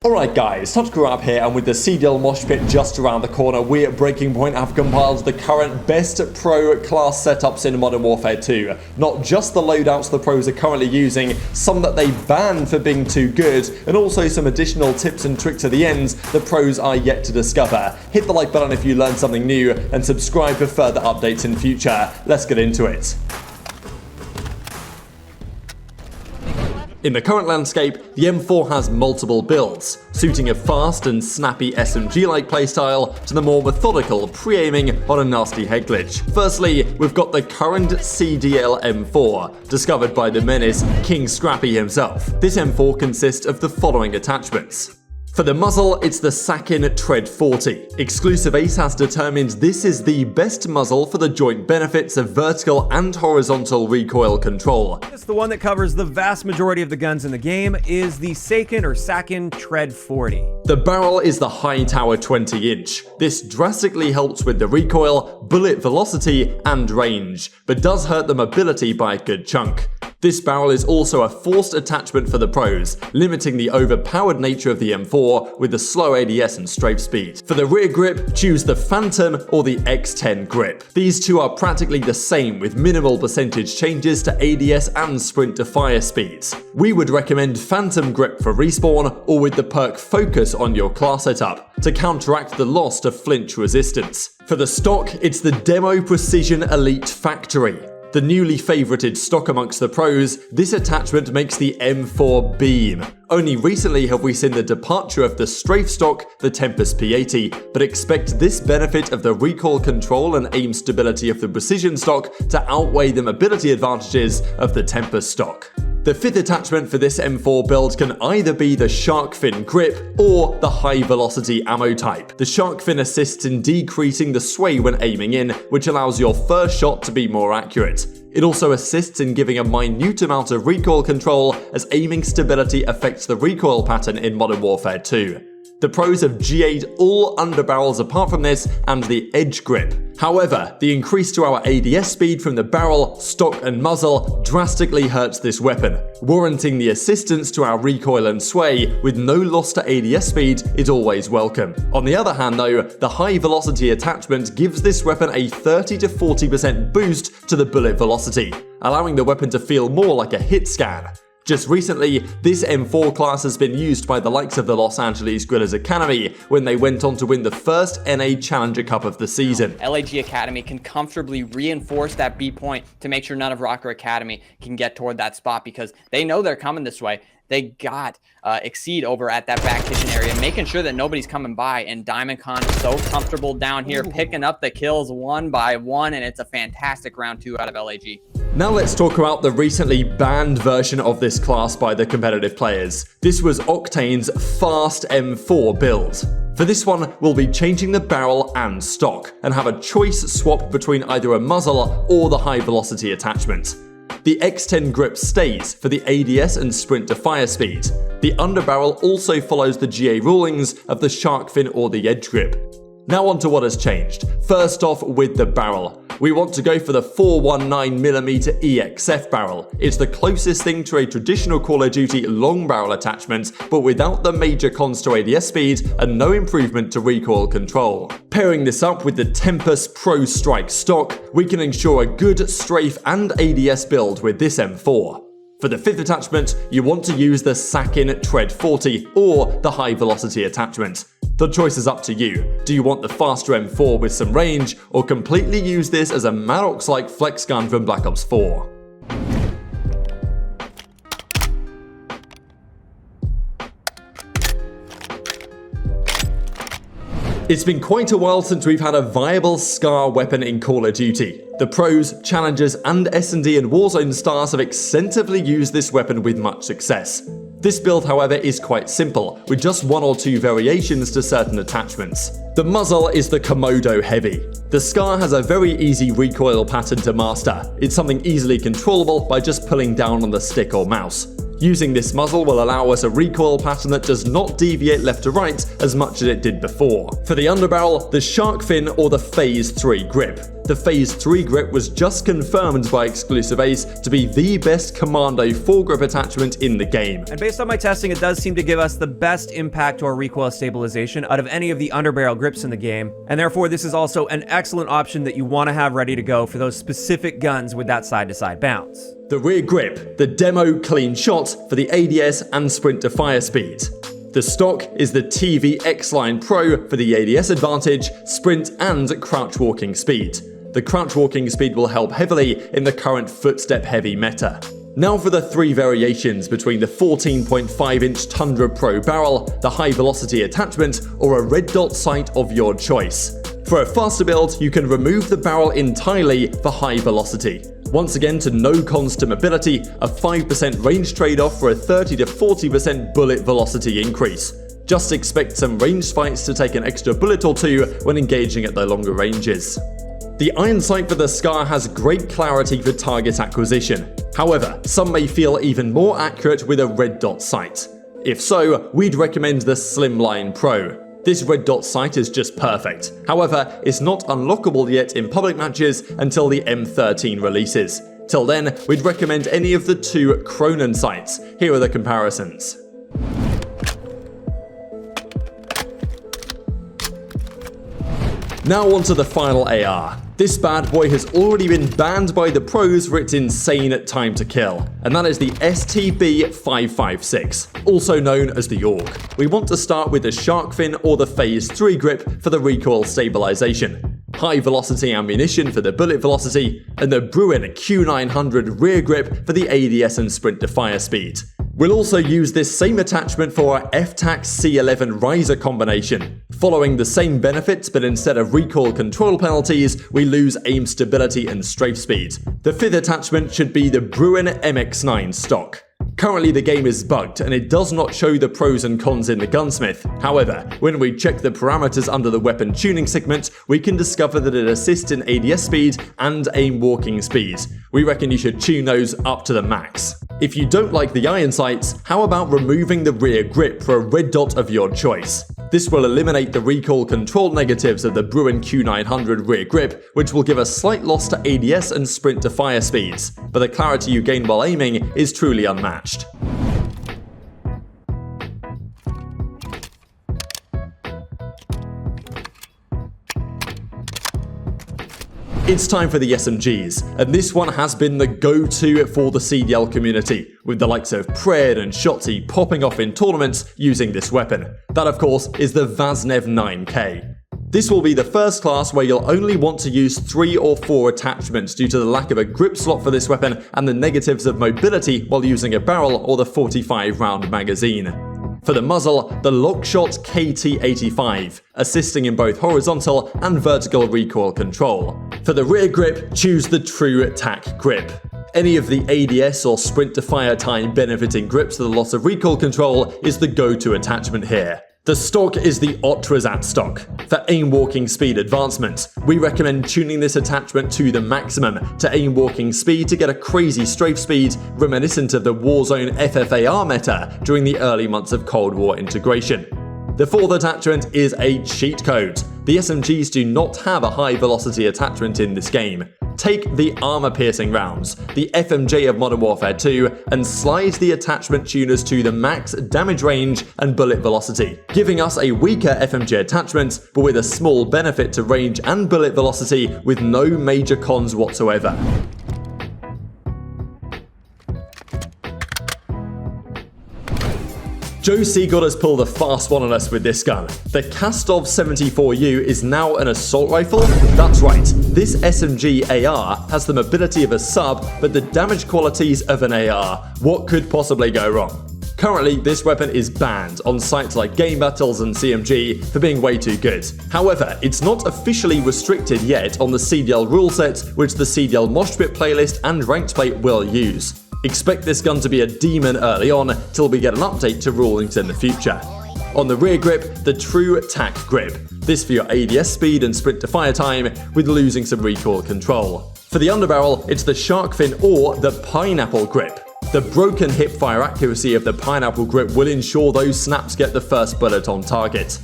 Alright guys, Grab here, and with the CDL MOSHPIT just around the corner, we at Breaking Point have compiled the current best pro class setups in Modern Warfare 2. Not just the loadouts the pros are currently using, some that they banned for being too good, and also some additional tips and tricks at the end the pros are yet to discover. Hit the like button if you learned something new, and subscribe for further updates in future. Let's get into it. In the current landscape, the M4 has multiple builds, suiting a fast and snappy SMG-like playstyle to the more methodical pre-aiming on a nasty head glitch. Firstly, we've got the current CDL M4, discovered by the menace King Scrappy himself. This M4 consists of the following attachments. For the muzzle, it's the Sakin Tread 40. Exclusive Ace has determined this is the best muzzle for the joint benefits of vertical and horizontal recoil control. It's the one that covers the vast majority of the guns in the game is the Sakin Tread 40. The barrel is the High Tower 20-inch. This drastically helps with the recoil, bullet velocity, and range, but does hurt the mobility by a good chunk. This barrel is also a forced attachment for the pros, limiting the overpowered nature of the M4 with the slow ADS and strafe speed. For the rear grip, choose the Phantom or the X10 grip. These two are practically the same with minimal percentage changes to ADS and sprint to fire speeds. We would recommend Phantom grip for respawn or with the perk Focus on your class setup to counteract the loss to flinch resistance. For the stock, it's the Demo Precision Elite Factory. The newly favorited stock amongst the pros, this attachment makes the M4 beam. Only recently have we seen the departure of the strafe stock, the Tempest P80, but expect this benefit of the recoil control and aim stability of the precision stock to outweigh the mobility advantages of the Tempest stock. The fifth attachment for this M4 build can either be the Shark Fin grip or the high velocity ammo type. The Shark Fin assists in decreasing the sway when aiming in, which allows your first shot to be more accurate. It also assists in giving a minute amount of recoil control, as aiming stability affects the recoil pattern in Modern Warfare 2. The pros have GA'd all underbarrels apart from this and the edge grip. However, the increase to our ADS speed from the barrel, stock and muzzle drastically hurts this weapon, warranting the assistance to our recoil and sway with no loss to ADS speed is always welcome. On the other hand though, the high velocity attachment gives this weapon a 30 to 40% boost to the bullet velocity, allowing the weapon to feel more like a hit scan. Just recently, this M4 class has been used by the likes of the Los Angeles Guerrillas Academy when they went on to win the first NA Challenger Cup of the season. LAG Academy can comfortably reinforce that B point to make sure none of Rocker Academy can get toward that spot, because they know they're coming this way. They got Exceed over at that back kitchen area, making sure that nobody's coming by, and Diamond Con is so comfortable down here, picking up the kills one by one, and it's a fantastic round 2 out of LAG. Now let's talk about the recently banned version of this class by the competitive players. This was Octane's Fast M4 build. For this one, we'll be changing the barrel and stock, and have a choice swap between either a muzzle or the high velocity attachment. The X10 grip stays for the ADS and sprint to fire speed. The underbarrel also follows the GA rulings of the Shark Fin or the edge grip. Now on to what has changed. First off, with the barrel. We want to go for the 419mm EXF barrel. It's the closest thing to a traditional Call of Duty long barrel attachment, but without the major cons to ADS speed and no improvement to recoil control. Pairing this up with the Tempest Pro Strike stock, we can ensure a good strafe and ADS build with this M4. For the fifth attachment, you want to use the Sakin Tread 40 or the high velocity attachment. The choice is up to you. Do you want the faster M4 with some range, or completely use this as a Maddox-like flex gun from Black Ops 4? It's been quite a while since we've had a viable SCAR weapon in Call of Duty. The pros, challengers, and S&D and Warzone stars have extensively used this weapon with much success. This build, however, is quite simple, with just one or two variations to certain attachments. The muzzle is the Komodo Heavy. The SCAR has a very easy recoil pattern to master. It's something easily controllable by just pulling down on the stick or mouse. Using this muzzle will allow us a recoil pattern that does not deviate left to right as much as it did before. For the underbarrel, the Shark Fin or the Phase 3 grip. The The Phase 3 grip was just confirmed by Exclusive Ace to be the best Commando foregrip attachment in the game. And based on my testing, it does seem to give us the best impact to our recoil stabilization out of any of the underbarrel grips in the game, and therefore this is also an excellent option that you want to have ready to go for those specific guns with that side-to-side bounce. The rear grip, the demo clean shot for the ADS and sprint to fire speed. The stock is the TV X-Line Pro for the ADS advantage, sprint and crouch walking speed. The crouch walking speed will help heavily in the current footstep heavy meta. Now for the three variations between the 14.5-inch Tundra Pro barrel, the high velocity attachment, or a red dot sight of your choice. For a faster build, you can remove the barrel entirely for high velocity. Once again, to no cons to mobility, a 5% range trade-off for a 30 to 40% bullet velocity increase. Just expect some ranged fights to take an extra bullet or two when engaging at the longer ranges. The iron sight for the Scar has great clarity for target acquisition. However, some may feel even more accurate with a red dot sight. If so, we'd recommend the Slimline Pro. This red dot sight is just perfect. However, it's not unlockable yet in public matches until the M13 releases. Till then, we'd recommend any of the two Cronen sights. Here are the comparisons. Now onto the final AR. This bad boy has already been banned by the pros for its insane time to kill, and that is the STB-556, also known as the AUG. We want to start with the shark fin or the Phase 3 grip for the recoil stabilization, high velocity ammunition for the bullet velocity, and the Bruin Q900 rear grip for the ADS and sprint to fire speed. We'll also use this same attachment for our FTAC C11 riser combination. Following the same benefits, but instead of recoil control penalties, we lose aim stability and strafe speed. The fifth attachment should be the Bruin MX9 stock. Currently the game is bugged and it does not show the pros and cons in the gunsmith. However, when we check the parameters under the weapon tuning segment, we can discover that it assists in ADS speed and aim walking speed. We reckon you should tune those up to the max. If you don't like the iron sights, how about removing the rear grip for a red dot of your choice? This will eliminate the recoil control negatives of the Bruin Q900 rear grip, which will give a slight loss to ADS and sprint to fire speeds, but the clarity you gain while aiming is truly unmatched. It's time for the SMGs, and this one has been the go-to for the CDL community, with the likes of Pred and Shotzi popping off in tournaments using this weapon. That, of course, is the VAZNEV 9K. This will be the first class where you'll only want to use 3 or 4 attachments due to the lack of a grip slot for this weapon and the negatives of mobility while using a barrel or the 45-round magazine. For the muzzle, the Lockshot KT85, assisting in both horizontal and vertical recoil control. For the rear grip, choose the True TAC grip. Any of the ADS or sprint to fire time benefiting grips with a loss of recoil control is the go-to attachment here. The stock is the Otrazat stock. For aim walking speed advancement, we recommend tuning this attachment to the maximum to aim walking speed to get a crazy strafe speed reminiscent of the Warzone FFAR meta during the early months of Cold War integration. The fourth attachment is a cheat code. The SMGs do not have a high velocity attachment in this game. Take the armor-piercing rounds, the FMJ of Modern Warfare 2, and slide the attachment tuners to the max damage range and bullet velocity, giving us a weaker FMJ attachment, but with a small benefit to range and bullet velocity with no major cons whatsoever. Joe Seagold has pulled a fast one on us with this gun. The Kastov 74U is now an assault rifle? That's right, this SMG AR has the mobility of a sub, but the damage qualities of an AR. What could possibly go wrong? Currently, this weapon is banned on sites like Game Battles and CMG for being way too good. However, it's not officially restricted yet on the CDL rule set, which the CDL MOSHPIT playlist and ranked play will use. Expect this gun to be a demon early on, till we get an update to rulings in the future. On the rear grip, the True TAC grip. This for your ADS speed and sprint to fire time, with losing some recoil control. For the underbarrel, it's the shark fin or the pineapple grip. The broken hip fire accuracy of the pineapple grip will ensure those snaps get the first bullet on target.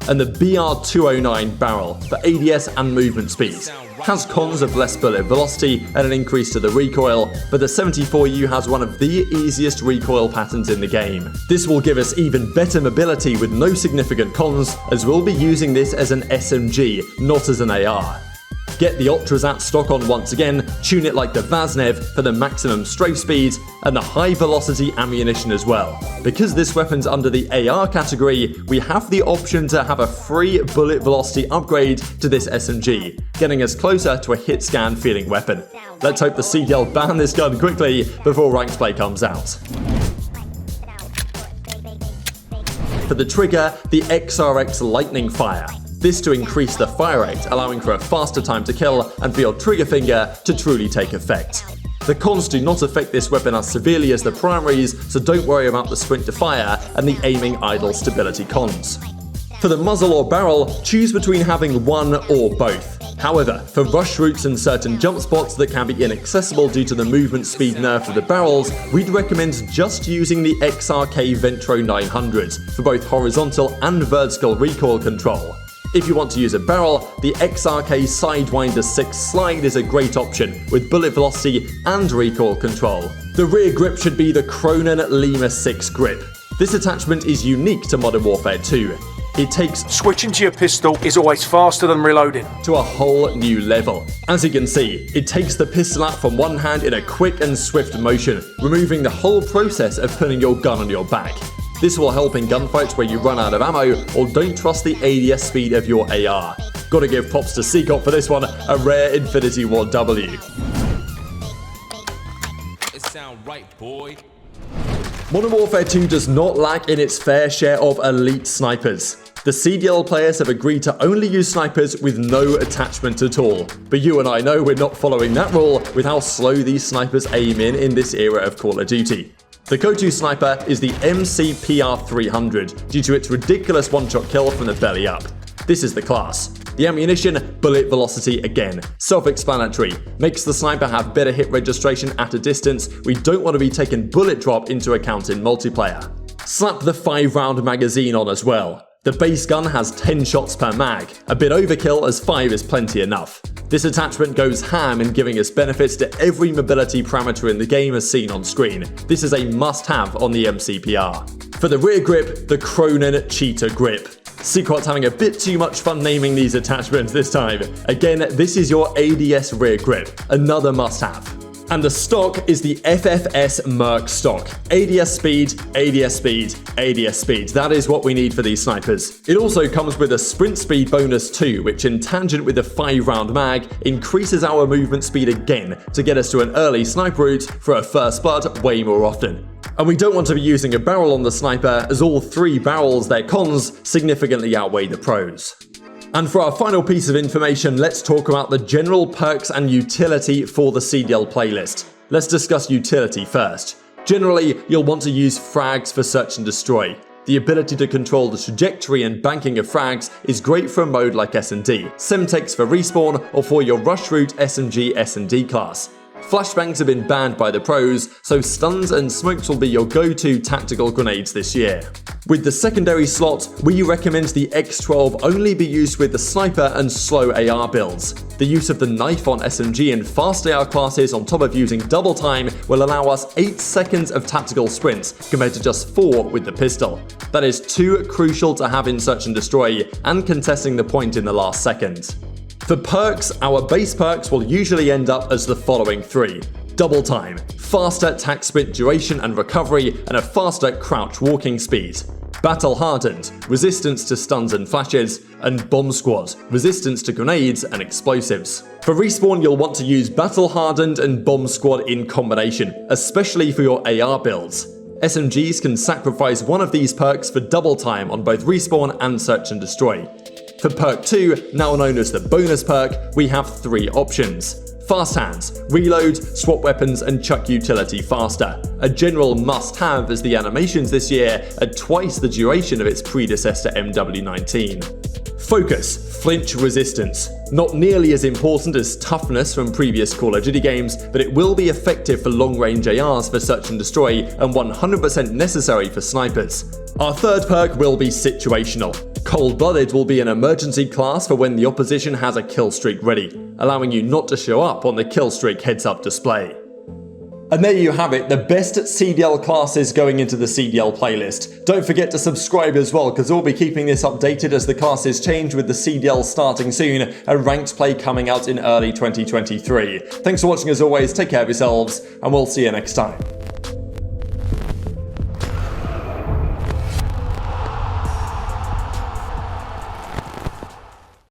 And the BR209 barrel for ADS and movement speed. has cons of less bullet velocity and an increase to the recoil, but the 74U has one of the easiest recoil patterns in the game. This will give us even better mobility with no significant cons, as we'll be using this as an SMG, not as an AR. Get the Optrazat stock on once again, tune it like the VAZNEV for the maximum strafe speed, and the high velocity ammunition as well. Because this weapon's under the AR category, we have the option to have a free bullet velocity upgrade to this SMG, getting us closer to a hit scan feeling weapon. Let's hope the CDL ban this gun quickly before ranked play comes out. For the trigger, the XRX Lightning Fire. This to increase the fire rate, allowing for a faster time to kill and for your trigger finger to truly take effect. The cons do not affect this weapon as severely as the primaries, so don't worry about the sprint to fire and the aiming idle stability cons. For the muzzle or barrel, choose between having one or both. However, for rush routes and certain jump spots that can be inaccessible due to the movement speed nerf of the barrels, we'd recommend just using the XRK Ventro 900 for both horizontal and vertical recoil control. If you want to use a barrel, the XRK Sidewinder 6 Slide is a great option with bullet velocity and recoil control. The rear grip should be the Cronin Lima 6 grip. This attachment is unique to Modern Warfare 2. It takes switching to your pistol is always faster than reloading to a whole new level. As you can see, it takes the pistol out from one hand in a quick and swift motion, removing the whole process of putting your gun on your back. This will help in gunfights where you run out of ammo or don't trust the ADS speed of your AR. Gotta give props to Seacop for this one, a rare Infinity Ward W. It sound right, boy. Modern Warfare 2 does not lack in its fair share of elite snipers. The CDL players have agreed to only use snipers with no attachment at all. But you and I know we're not following that rule with how slow these snipers aim in this era of Call of Duty. The go-to sniper is the MCPR 300 due to its ridiculous one-shot kill from the belly up. This is the class. The ammunition, bullet velocity again. Self-explanatory. Makes the sniper have better hit registration at a distance. We don't want to be taking bullet drop into account in multiplayer. Slap the 5-round magazine on as well. The base gun has 10 shots per mag, a bit overkill as 5 is plenty enough. This attachment goes ham in giving us benefits to every mobility parameter in the game as seen on screen. This is a must-have on the MCPR. For the rear grip, the Cronin Cheetah Grip. Secret's having a bit too much fun naming these attachments this time. Again, this is your ADS rear grip, another must-have. And the stock is the FFS Merc stock. ADS speed, ADS speed, ADS speed. That is what we need for these snipers. It also comes with a sprint speed bonus too, which in tangent with the 5-round mag, increases our movement speed again to get us to an early sniper route for a first blood way more often. And we don't want to be using a barrel on the sniper, as all 3 barrels, their cons, significantly outweigh the pros. And for our final piece of information, let's talk about the general perks and utility for the CDL playlist. Let's discuss utility first. Generally, you'll want to use frags for search and destroy. The ability to control the trajectory and banking of frags is great for a mode like S&D, Semtex for respawn, or for your rush route SMG S&D class. Flashbangs have been banned by the pros, so stuns and smokes will be your go-to tactical grenades this year. With the secondary slot, we recommend the X12 only be used with the sniper and slow AR builds. The use of the knife on SMG and fast AR classes on top of using double time will allow us 8 seconds of tactical sprints compared to just 4 with the pistol. That is too crucial to have in search and destroy and contesting the point in the last second. For perks, our base perks will usually end up as the following 3. Double time, faster attack sprint duration and recovery, and a faster crouch walking speed. Battle hardened, resistance to stuns and flashes, and bomb squad, resistance to grenades and explosives. For respawn, you'll want to use battle hardened and bomb squad in combination, especially for your AR builds. SMGs can sacrifice one of these perks for double time on both respawn and search and destroy. For perk 2, now known as the bonus perk, we have 3 options. Fast hands, reload, swap weapons, and chuck utility faster. A general must-have as the animations this year are twice the duration of its predecessor MW19. Focus, flinch resistance. Not nearly as important as toughness from previous Call of Duty games, but it will be effective for long-range ARs for search and destroy and 100% necessary for snipers. Our third perk will be situational. Cold-blooded will be an emergency class for when the opposition has a kill streak ready. allowing you not to show up on the kill streak heads-up display. And there you have it, the best CDL classes going into the CDL playlist. Don't forget to subscribe as well, because we'll be keeping this updated as the classes change, with the CDL starting soon and ranked play coming out in early 2023. Thanks for watching as always, take care of yourselves, and we'll see you next time.